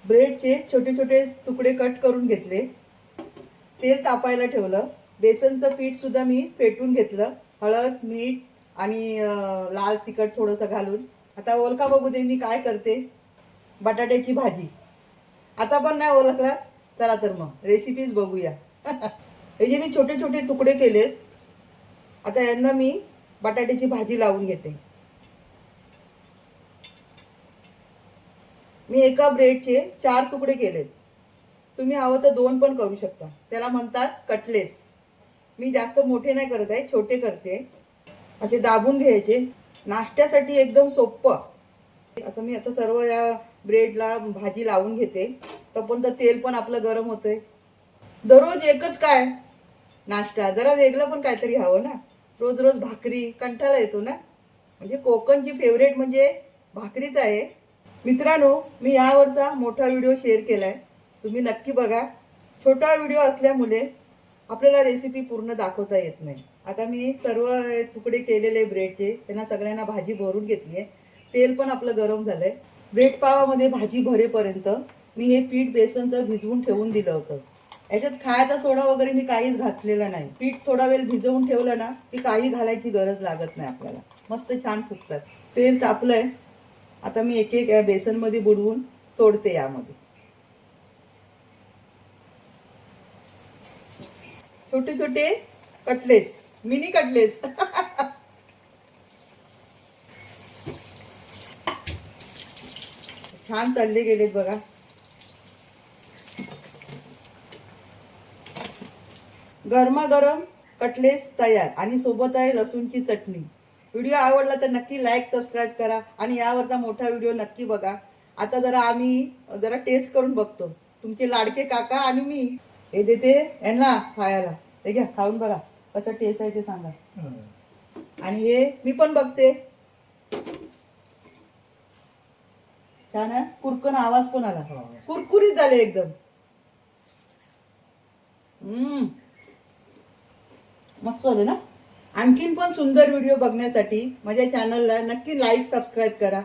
ब्रेडचे छोटे छोटे तुकडे कट करून घेतले, तेल तापायला ठेवलं, बेसनचं पीठ सुद्धा मी फेटून घेतलं, हळद मीठ आणि लाल तिखट थोडंसं घालून. आता ओळखा बघू दे मी काय करते. बटाट्याची भाजी. आता पण नाही ओळखला, चला तर मग रेसिपीज बघूया. हे जे मी छोटे छोटे तुकडे केलेत, आता यांना मी बटाट्याची भाजी लावून घेते. मी एका ब्रेडचे 4 तुकडे केलेत. तुम्ही हवं तर 2 पण करू शकता. त्याला म्हणतात कटलेस. मी जास्त मोठे नाही करत आहे, छोटे करते. असे दाबून घ्यायचे. नाश्त्यासाठी एकदम सोपं असं. मी आता सर्व या ब्रेडला भाजी लावून घेते. तोपर्यंत तेल पण आपलं गरम होतंय. दररोज एकच काय नाश्ता, जरा वेगळं पण काहीतरी हवं ना. रोज रोज भाकरी कंटाळा येतो ना. म्हणजे कोकणची फेवरेट म्हणजे भाकरीच आहे. मित्रांनो, मी यावरचा मोठा व्हिडिओ शेअर केलाय, तुम्ही नक्की बघा. छोटा व्हिडिओ असल्यामुळे आपल्याला रेसिपी पूर्ण दाखवता येत नाही. आता मी सर्व तुकडे केलेले ब्रेडचे त्यांना सगळ्यांना भाजी भरून घेतली आहे. तेल पण आपलं गरम झालंय. ब्रेड पावामध्ये भाजी भरेपर्यंत मी हे पीठ बेसनचं भिजवून ठेवून दिलं होतं. याच्यात खायचा सोडा वगैरे मी काहीच घातलेला नाही. पीठ थोडा वेळ भिजवून ठेवलं ना की काही घालायची गरज लागत नाही आपल्याला. मस्त छान फुगतात. तेल तापलंय. आता मी एक एक बेसनमध्ये बुडवून सोडते यामध्ये. छोटे छोटे कटलेस, मिनी कटलेस. छान तळले गेलेत बघा. गरमागरम कटलेस तयार आणि सोबत आहे लसूणची चटणी. व्हिडिओ आवडला तर नक्की लाईक सबस्क्राईब करा आणि यावरचा मोठा व्हिडिओ नक्की बघा. आता आम्ही टेस्ट करून बघतो. तुमचे लाडके काका आणि मी हे देते यांना खायला. हे घ्या, खाऊन बघा कसं टेस्ट आहे ते सांगा. आणि हे मी पण बघते. छान आहे. कुरकन आवाज पण आला. कुरकुरीत झाले एकदम. मस्त झाले ना. आणखीन पण सुंदर व्हिडिओ बघण्यासाठी माझ्या चॅनलला नक्की लाईक सबस्क्राईब करा.